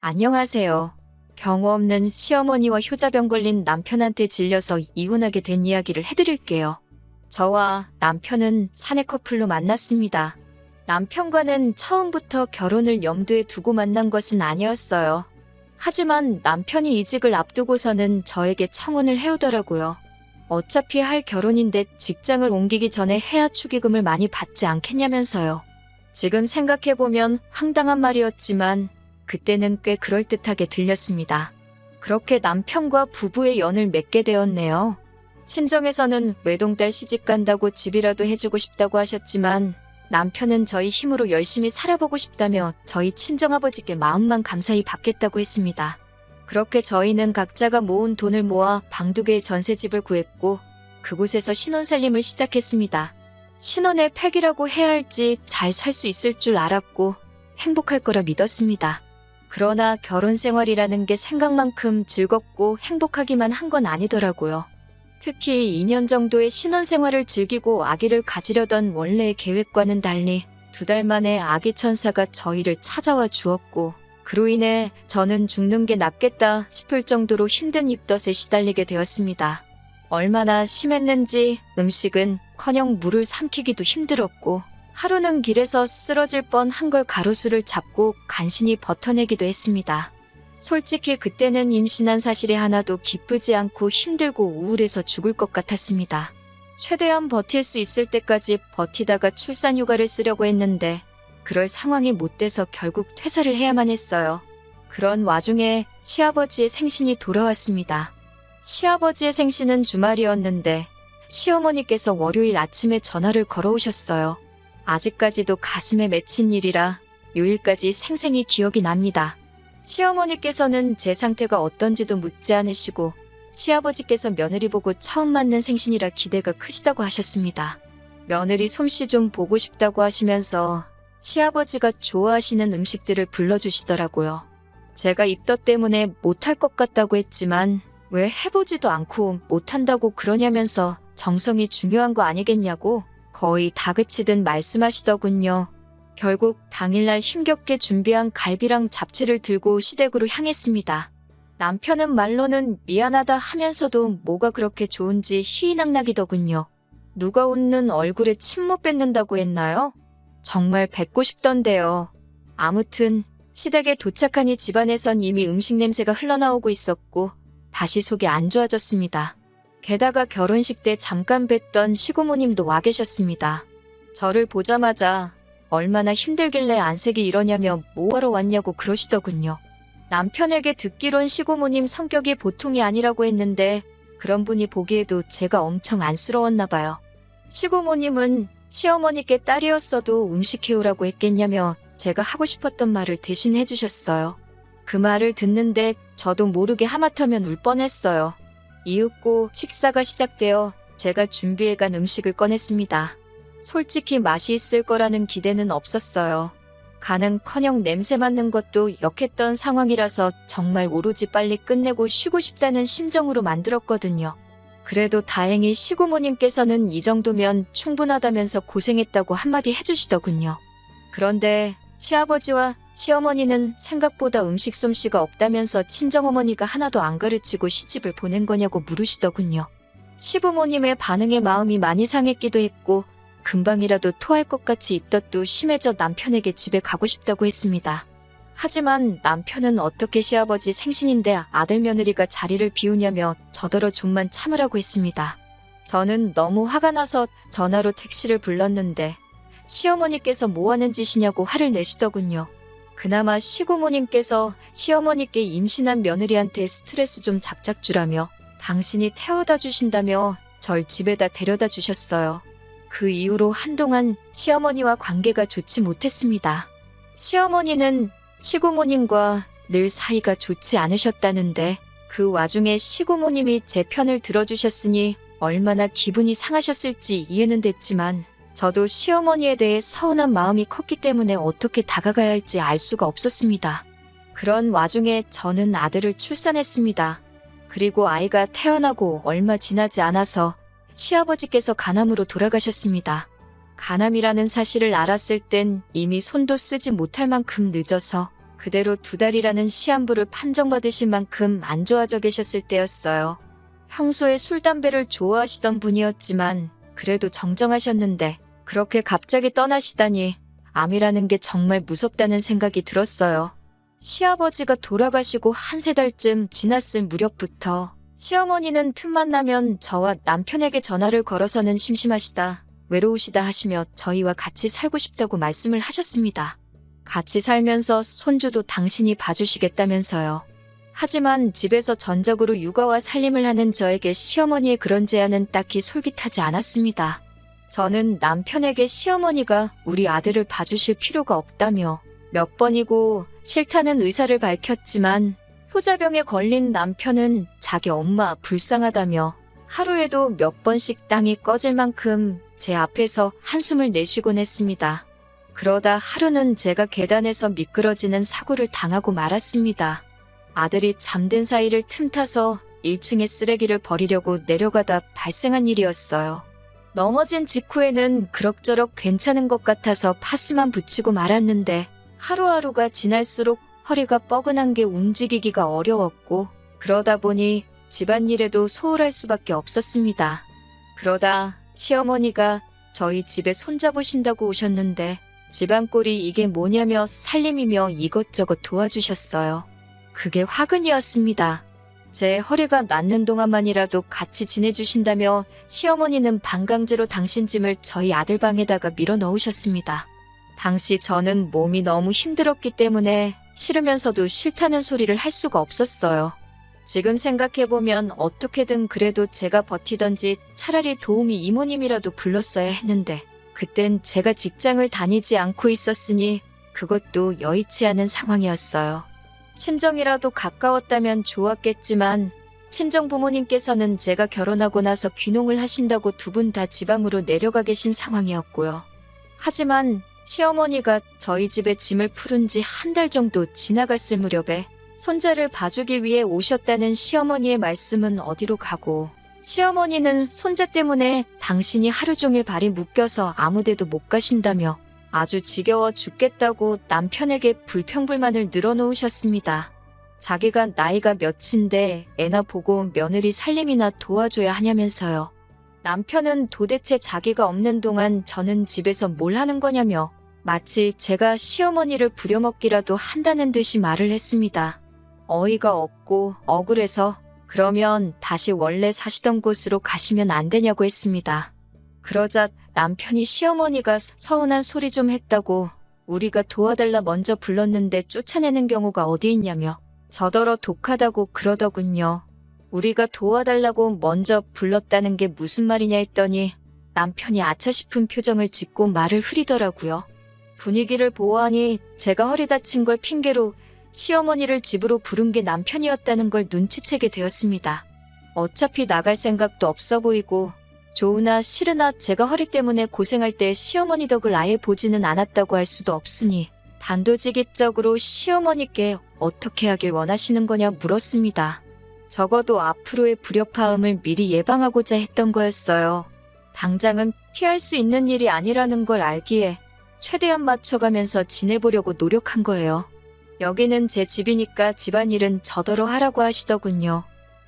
안녕하세요. 경우 없는 시어머니와 효자병 걸린 남편한테 질려서 이혼하게 된 이야기를 해드릴게요. 저와 남편은 사내 커플로 만났습니다. 남편과는 처음부터 결혼을 염두에 두고 만난 것은 아니었어요. 하지만 남편이 이직을 앞두고서는 저에게 청혼을 해오더라고요. 어차피 할 결혼인데 직장을 옮기기 전에 해야 축의금을 많이 받지 않겠냐면서요. 지금 생각해보면 황당한 말이었지만 그때는 꽤 그럴듯하게 들렸습니다. 그렇게 남편과 부부의 연을 맺게 되었네요. 친정에서는 외동딸 시집 간다고 집이라도 해주고 싶다고 하셨지만 남편은 저희 힘으로 열심히 살아보고 싶다며 저희 친정아버지께 마음만 감사히 받겠다고 했습니다. 그렇게 저희는 각자가 모은 돈을 모아 방 2개의 전셋집을 구했고 그곳에서 신혼살림을 시작했습니다. 신혼의 팩이라고 해야 할지 잘 살 수 있을 줄 알았고 행복할 거라 믿었습니다. 그러나 결혼 생활이라는 게 생각만큼 즐겁고 행복하기만 한 건 아니더라고요. 특히 2년 정도의 신혼생활을 즐기고 아기를 가지려던 원래의 계획과는 달리 2달 만에 아기 천사가 저희를 찾아와 주었고 그로 인해 저는 죽는 게 낫겠다 싶을 정도로 힘든 입덧에 시달리게 되었습니다. 얼마나 심했는지 음식은커녕 물을 삼키기도 힘들었고 하루는 길에서 쓰러질 뻔한 걸 가로수를 잡고 간신히 버텨내기도 했습니다. 솔직히 그때는 임신한 사실이 하나도 기쁘지 않고 힘들고 우울해서 죽을 것 같았습니다. 최대한 버틸 수 있을 때까지 버티다가 출산휴가를 쓰려고 했는데 그럴 상황이 못 돼서 결국 퇴사를 해야만 했어요. 그런 와중에 시아버지의 생신이 돌아왔습니다. 시아버지의 생신은 주말이었는데 시어머니께서 월요일 아침에 전화를 걸어오셨어요. 아직까지도 가슴에 맺힌 일이라 요일까지 생생히 기억이 납니다. 시어머니께서는 제 상태가 어떤지도 묻지 않으시고 시아버지께서 며느리 보고 처음 맞는 생신이라 기대가 크시다고 하셨습니다. 며느리 솜씨 좀 보고 싶다고 하시면서 시아버지가 좋아하시는 음식들을 불러주시더라고요. 제가 입덧 때문에 못할 것 같다고 했지만 왜 해보지도 않고 못한다고 그러냐면서 정성이 중요한 거 아니겠냐고 거의 다그치듯 말씀하시더군요. 결국 당일날 힘겹게 준비한 갈비랑 잡채를 들고 시댁으로 향했습니다. 남편은 말로는 미안하다 하면서도 뭐가 그렇게 좋은지 희희낙낙이더군요. 누가 웃는 얼굴에 침 못 뱉는다고 했나요? 정말 뱉고 싶던데요. 아무튼 시댁에 도착하니 집안에선 이미 음식 냄새가 흘러나오고 있었고 다시 속이 안 좋아졌습니다. 게다가 결혼식 때 잠깐 뵀던 시고모님도 와 계셨습니다. 저를 보자마자 얼마나 힘들길래 안색이 이러냐며 뭐하러 왔냐고 그러시더군요. 남편에게 듣기론 시고모님 성격이 보통이 아니라고 했는데 그런 분이 보기에도 제가 엄청 안쓰러웠나 봐요. 시고모님은 시어머니께 딸이었어도 음식 해오라고 했겠냐며 제가 하고 싶었던 말을 대신 해주셨어요. 그 말을 듣는데 저도 모르게 하마터면 울 뻔했어요. 이윽고 식사가 시작되어 제가 준비해간 음식을 꺼냈습니다. 솔직히 맛이 있을 거라는 기대는 없었어요. 간은커녕 냄새 맡는 것도 역했던 상황이라서 정말 오로지 빨리 끝내고 쉬고 싶다는 심정으로 만들었거든요. 그래도 다행히 시고모님께서는 이 정도면 충분하다면서 고생했다고 한마디 해주시더군요. 그런데 시아버지와 시어머니는 생각보다 음식 솜씨가 없다면서 친정어머니가 하나도 안 가르치고 시집을 보낸 거냐고 물으시더군요. 시부모님의 반응에 마음이 많이 상했기도 했고 금방이라도 토할 것 같이 입덧도 심해져 남편에게 집에 가고 싶다고 했습니다. 하지만 남편은 어떻게 시아버지 생신인데 아들 며느리가 자리를 비우냐며 저더러 좀만 참으라고 했습니다. 저는 너무 화가 나서 전화로 택시를 불렀는데 시어머니께서 뭐하는 짓이냐고 화를 내시더군요. 그나마 시고모님께서 시어머니께 임신한 며느리한테 스트레스 좀 작작 주라며 당신이 태워다 주신다며 절 집에다 데려다 주셨어요. 그 이후로 한동안 시어머니와 관계가 좋지 못했습니다. 시어머니는 시고모님과 늘 사이가 좋지 않으셨다는데 그 와중에 시고모님이 제 편을 들어주셨으니 얼마나 기분이 상하셨을지 이해는 됐지만 저도 시어머니에 대해 서운한 마음이 컸기 때문에 어떻게 다가가야 할지 알 수가 없었습니다. 그런 와중에 저는 아들을 출산했습니다. 그리고 아이가 태어나고 얼마 지나지 않아서 시아버지께서 간암으로 돌아가셨습니다. 간암이라는 사실을 알았을 땐 이미 손도 쓰지 못할 만큼 늦어서 그대로 2달이라는 시한부를 판정받으실 만큼 안 좋아져 계셨을 때였어요. 평소에 술, 담배를 좋아하시던 분이었지만 그래도 정정하셨는데 그렇게 갑자기 떠나시다니 암이라는 게 정말 무섭다는 생각이 들었어요. 시아버지가 돌아가시고 한 3달쯤 지났을 무렵부터 시어머니는 틈만 나면 저와 남편에게 전화를 걸어서는 심심하시다, 외로우시다 하시며 저희와 같이 살고 싶다고 말씀을 하셨습니다. 같이 살면서 손주도 당신이 봐주시겠다면서요. 하지만 집에서 전적으로 육아와 살림을 하는 저에게 시어머니의 그런 제안은 딱히 솔깃하지 않았습니다. 저는 남편에게 시어머니가 우리 아들을 봐주실 필요가 없다며 몇 번이고 싫다는 의사를 밝혔지만 효자병에 걸린 남편은 자기 엄마 불쌍하다며 하루에도 몇 번씩 땅이 꺼질 만큼 제 앞에서 한숨을 내쉬곤 했습니다. 그러다 하루는 제가 계단에서 미끄러지는 사고를 당하고 말았습니다. 아들이 잠든 사이를 틈타서 1층에 쓰레기를 버리려고 내려가다 발생한 일이었어요. 넘어진 직후에는 그럭저럭 괜찮은 것 같아서 파스만 붙이고 말았는데 하루하루가 지날수록 허리가 뻐근한 게 움직이기가 어려웠고 그러다 보니 집안일에도 소홀할 수밖에 없었습니다. 그러다 시어머니가 저희 집에 손잡으신다고 오셨는데 집안꼴이 이게 뭐냐며 살림이며 이것저것 도와주셨어요. 그게 화근이었습니다. 제 허리가 낫는 동안만이라도 같이 지내주신다며 시어머니는 반강제로 당신 짐을 저희 아들 방에다가 밀어 넣으셨습니다. 당시 저는 몸이 너무 힘들었기 때문에 싫으면서도 싫다는 소리를 할 수가 없었어요. 지금 생각해보면 어떻게든 그래도 제가 버티던지 차라리 도우미 이모님이라도 불렀어야 했는데 그땐 제가 직장을 다니지 않고 있었으니 그것도 여의치 않은 상황이었어요. 친정이라도 가까웠다면 좋았겠지만 친정 부모님께서는 제가 결혼하고 나서 귀농을 하신다고 2분 다 지방으로 내려가 계신 상황이었고요. 하지만 시어머니가 저희 집에 짐을 풀은 지 1달 정도 지나갔을 무렵에 손자를 봐주기 위해 오셨다는 시어머니의 말씀은 어디로 가고 시어머니는 손자 때문에 당신이 하루 종일 발이 묶여서 아무데도 못 가신다며 아주 지겨워 죽겠다고 남편에게 불평불만을 늘어놓으셨습니다. 자기가 나이가 몇인데 애나 보고 며느리 살림이나 도와줘야 하냐면서요. 남편은 도대체 자기가 없는 동안 저는 집에서 뭘 하는 거냐며 마치 제가 시어머니를 부려먹기라도 한다는 듯이 말을 했습니다. 어이가 없고 억울해서 그러면 다시 원래 사시던 곳으로 가시면 안 되냐고 했습니다. 그러자 남편이 시어머니가 서운한 소리 좀 했다고 우리가 도와달라 먼저 불렀는데 쫓아내는 경우가 어디 있냐며 저더러 독하다고 그러더군요. 우리가 도와달라고 먼저 불렀다는 게 무슨 말이냐 했더니 남편이 아차 싶은 표정을 짓고 말을 흐리더라고요. 분위기를 보아하니 제가 허리 다친 걸 핑계로 시어머니를 집으로 부른 게 남편이었다는 걸 눈치채게 되었습니다. 어차피 나갈 생각도 없어 보이고 좋으나 싫으나 제가 허리 때문에 고생할 때 시어머니 덕을 아예 보지는 않았다고 할 수도 없으니 단도직입적으로 시어머니께 어떻게 하길 원하시는 거냐 물었습니다. 적어도 앞으로의 불협화음을 미리 예방하고자 했던 거였어요. 당장은 피할 수 있는 일이 아니라는 걸 알기에 최대한 맞춰가면서 지내보려고 노력한 거예요. 여기는 제 집이니까 집안일은 저더러 하라고 하시더군요.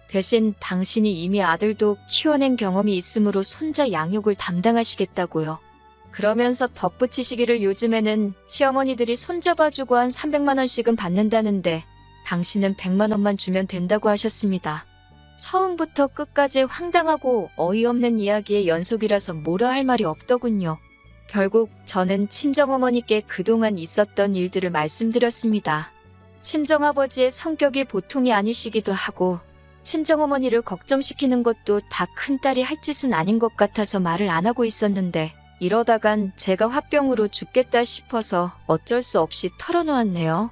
대신 당신이 이미 아들도 키워낸 경험이 있으므로 손자 양육을 담당하시겠다고요. 그러면서 덧붙이시기를 요즘에는 시어머니들이 손잡아주고 한 300만 원씩은 받는다는데 당신은 100만 원만 주면 된다고 하셨습니다. 처음부터 끝까지 황당하고 어이없는 이야기의 연속이라서 뭐라 할 말이 없더군요. 결국 저는 친정어머니께 그동안 있었던 일들을 말씀드렸습니다. 친정아버지의 성격이 보통이 아니시기도 하고 친정어머니를 걱정시키는 것도 다 큰딸이 할 짓은 아닌 것 같아서 말을 안 하고 있었는데 이러다간 제가 화병으로 죽겠다 싶어서 어쩔 수 없이 털어놓았네요.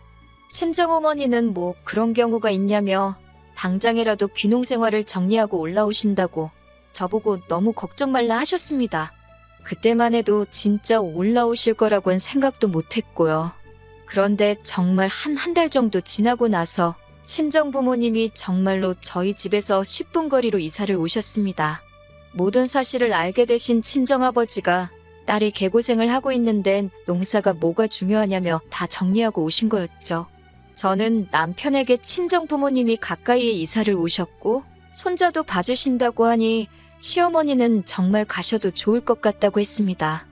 친정어머니는 뭐 그런 경우가 있냐며 당장이라도 귀농 생활을 정리하고 올라오신다고 저보고 너무 걱정 말라 하셨습니다. 그때만 해도 진짜 올라오실 거라고는 생각도 못했고요. 그런데 정말 한 달 정도 지나고 나서 친정부모님이 정말로 저희 집에서 10분 거리로 이사를 오셨습니다. 모든 사실을 알게 되신 친정아버지가 딸이 개고생을 하고 있는데 농사가 뭐가 중요하냐며 다 정리하고 오신 거였죠. 저는 남편에게 친정 부모님이 가까이에 이사를 오셨고 손자도 봐주신다고 하니 시어머니는 정말 가셔도 좋을 것 같다고 했습니다.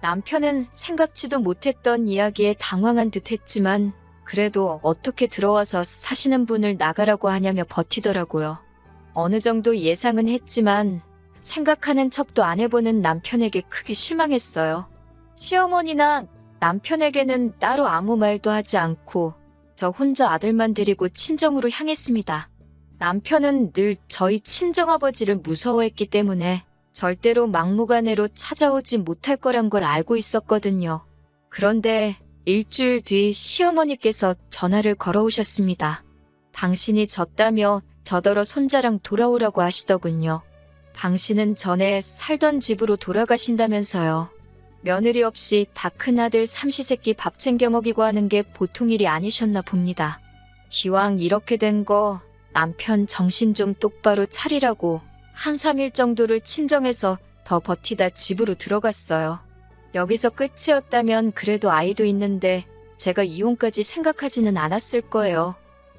남편은 생각지도 못했던 이야기에 당황한 듯 했지만 그래도 어떻게 들어와서 사시는 분을 나가라고 하냐며 버티더라고요. 어느 정도 예상은 했지만 생각하는 척도 안 해보는 남편에게 크게 실망했어요. 시어머니나 남편에게는 따로 아무 말도 하지 않고 저 혼자 아들만 데리고 친정으로 향했습니다. 남편은 늘 저희 친정아버지를 무서워했기 때문에 절대로 막무가내로 찾아오지 못할 거란 걸 알고 있었거든요. 그런데 일주일 뒤 시어머니께서 전화를 걸어오셨습니다. 당신이 졌다며 저더러 손자랑 돌아오라고 하시더군요. 당신은 전에 살던 집으로 돌아가신다면서요. 며느리 없이 다 큰아들 삼시세끼 밥 챙겨 먹이고 하는 게 보통 일이 아니셨나 봅니다. 기왕 이렇게 된 거 남편 정신 좀 똑바로 차리라고 한 3일 정도를 친정에서 더 버티다 집으로 들어갔어요. 여기서 끝이었다면 그래도 아이도 있는데 제가 이혼까지 생각하지는 않았을 거예요.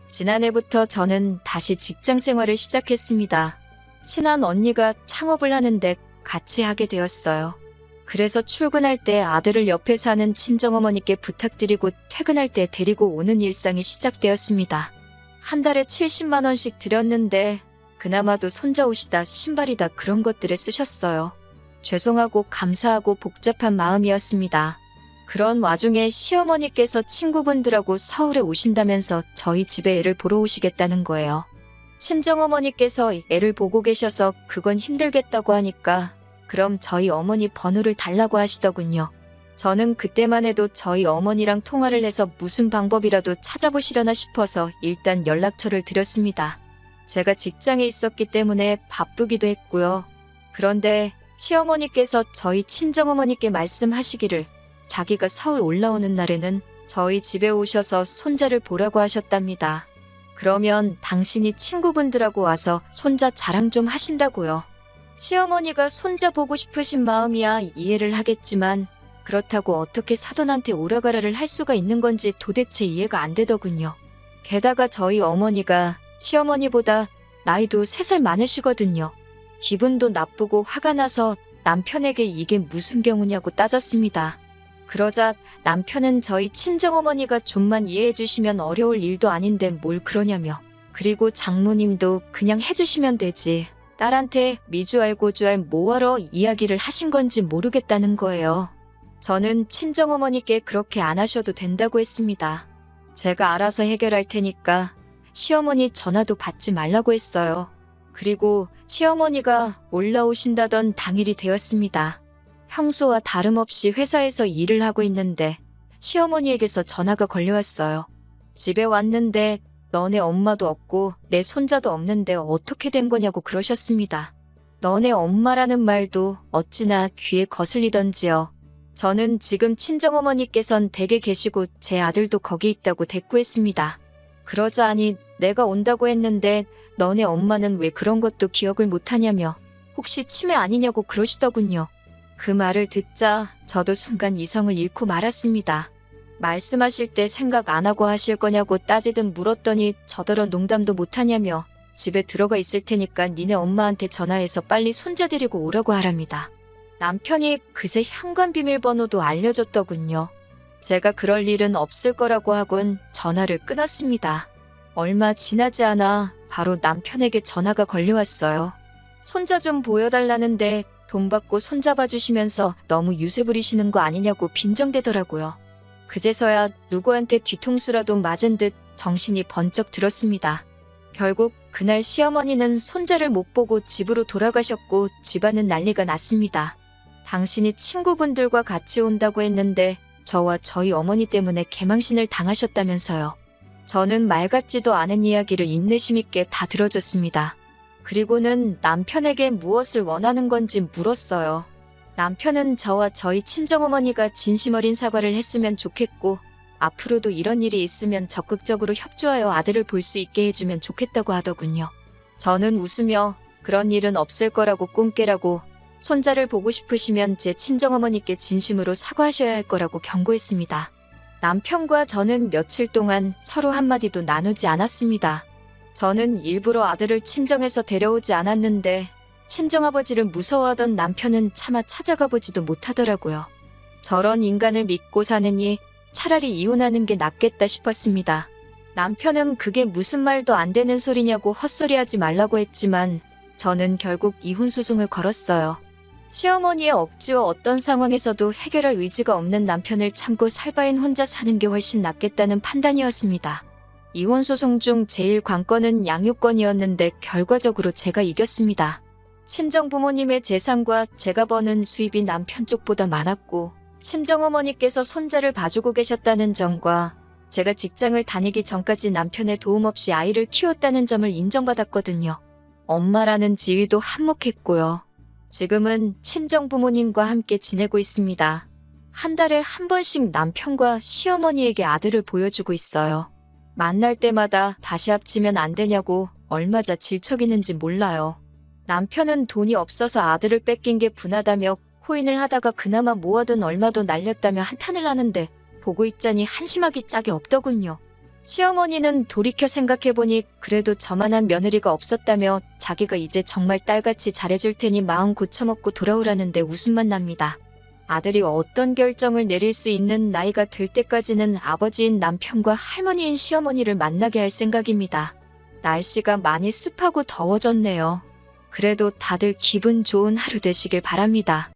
지난해부터 저는 다시 직장 생활을 시작했습니다. 친한 언니가 창업을 하는데 같이 하게 되었어요. 그래서 출근할 때 아들을 옆에 사는 친정어머니께 부탁드리고 퇴근할 때 데리고 오는 일상이 시작되었습니다. 한 달에 70만 원씩 드렸는데 그나마도 손자 옷이다 신발이다 그런 것들에 쓰셨어요. 죄송하고 감사하고 복잡한 마음이었습니다. 그런 와중에 시어머니께서 친구분들하고 서울에 오신다면서 저희 집에 애를 보러 오시겠다는 거예요. 친정어머니께서 애를 보고 계셔서 그건 힘들겠다고 하니까 그럼 저희 어머니 번호를 달라고 하시더군요. 저는 그때만 해도 저희 어머니랑 통화를 해서 무슨 방법이라도 찾아보시려나 싶어서 일단 연락처를 드렸습니다. 제가 직장에 있었기 때문에 바쁘기도 했고요. 그런데 시어머니께서 저희 친정어머니께 말씀하시기를 자기가 서울 올라오는 날에는 저희 집에 오셔서 손자를 보라고 하셨답니다. 그러면 당신이 친구분들하고 와서 손자 자랑 좀 하신다고요. 시어머니가 손자 보고 싶으신 마음이야 이해를 하겠지만 그렇다고 어떻게 사돈한테 오라가라를 할 수가 있는 건지 도대체 이해가 안 되더군요. 게다가 저희 어머니가 시어머니보다 나이도 3살 많으시거든요. 기분도 나쁘고 화가 나서 남편에게 이게 무슨 경우냐고 따졌습니다. 그러자 남편은 저희 친정어머니가 좀만 이해해 주시면 어려울 일도 아닌데 뭘 그러냐며. 그리고 장모님도 그냥 해주시면 되지. 딸한테 미주알 고주알 뭐하러 이야기를 하신 건지 모르겠다는 거예요. 저는 친정어머니께 그렇게 안 하셔도 된다고 했습니다. 제가 알아서 해결할 테니까 시어머니 전화도 받지 말라고 했어요. 그리고 시어머니가 올라오신다던 당일이 되었습니다. 평소와 다름없이 회사에서 일을 하고 있는데 시어머니에게서 전화가 걸려왔어요. 집에 왔는데 너네 엄마도 없고 내 손자도 없는데 어떻게 된 거냐고 그러셨습니다. 너네 엄마라는 말도 어찌나 귀에 거슬리던지요. 저는 지금 친정어머니께선 댁에 계시고 제 아들도 거기 있다고 대꾸했습니다. 그러자 아니 내가 온다고 했는데 너네 엄마는 왜 그런 것도 기억을 못하냐며 혹시 치매 아니냐고 그러시더군요. 그 말을 듣자 저도 순간 이성을 잃고 말았습니다. 말씀하실 때 생각 안 하고 하실 거냐고 따지듯 물었더니 저더러 농담도 못하냐며 집에 들어가 있을 테니까 니네 엄마한테 전화해서 빨리 손자 데리고 오라고 하랍니다. 남편이 그새 현관 비밀번호도 알려줬더군요. 제가 그럴 일은 없을 거라고 하곤 전화를 끊었습니다. 얼마 지나지 않아 바로 남편에게 전화가 걸려왔어요. 손자 좀 보여달라는데 돈 받고 손잡아 주시면서 너무 유세 부리시는 거 아니냐고 빈정대더라고요. 그제서야 누구한테 뒤통수라도 맞은 듯 정신이 번쩍 들었습니다. 결국 그날 시어머니는 손자를 못 보고 집으로 돌아가셨고 집안은 난리가 났습니다. 당신이 친구분들과 같이 온다고 했는데 저와 저희 어머니 때문에 개망신을 당하셨다면서요. 저는 말 같지도 않은 이야기를 인내심 있게 다 들어줬습니다. 그리고는 남편에게 무엇을 원하는 건지 물었어요. 남편은 저와 저희 친정어머니가 진심 어린 사과를 했으면 좋겠고 앞으로도 이런 일이 있으면 적극적으로 협조하여 아들을 볼 수 있게 해주면 좋겠다고 하더군요. 저는 웃으며 그런 일은 없을 거라고 꿈깨라고 손자를 보고 싶으시면 제 친정어머니께 진심으로 사과하셔야 할 거라고 경고했습니다. 남편과 저는 며칠 동안 서로 한마디도 나누지 않았습니다. 저는 일부러 아들을 친정에서 데려오지 않았는데 친정아버지를 무서워하던 남편은 차마 찾아가 보지도 못하더라고요. 저런 인간을 믿고 사느니 차라리 이혼하는 게 낫겠다 싶었습니다. 남편은 그게 무슨 말도 안 되는 소리냐고 헛소리하지 말라고 했지만 저는 결국 이혼 소송을 걸었어요. 시어머니의 억지와 어떤 상황에서도 해결할 의지가 없는 남편을 참고 살 바엔 혼자 사는 게 훨씬 낫겠다는 판단이었습니다. 이혼 소송 중 제일 관건은 양육권이었는데 결과적으로 제가 이겼습니다. 친정 부모님의 재산과 제가 버는 수입이 남편 쪽보다 많았고 친정어머니께서 손자를 봐주고 계셨다는 점과 제가 직장을 다니기 전까지 남편의 도움 없이 아이를 키웠다는 점을 인정받았거든요. 엄마라는 지위도 한몫했고요. 지금은 친정 부모님과 함께 지내고 있습니다. 한 달에 한 번씩 남편과 시어머니에게 아들을 보여주고 있어요. 만날 때마다 다시 합치면 안 되냐고 얼마자 질척이는지 몰라요. 남편은 돈이 없어서 아들을 뺏긴 게 분하다며 코인을 하다가 그나마 모아둔 얼마도 날렸다며 한탄을 하는데 보고 있자니 한심하기 짝이 없더군요. 시어머니는 돌이켜 생각해보니 그래도 저만한 며느리가 없었다며 자기가 이제 정말 딸같이 잘해줄 테니 마음 고쳐먹고 돌아오라는데 웃음만 납니다. 아들이 어떤 결정을 내릴 수 있는 나이가 될 때까지는 아버지인 남편과 할머니인 시어머니를 만나게 할 생각입니다. 날씨가 많이 습하고 더워졌네요. 그래도 다들 기분 좋은 하루 되시길 바랍니다.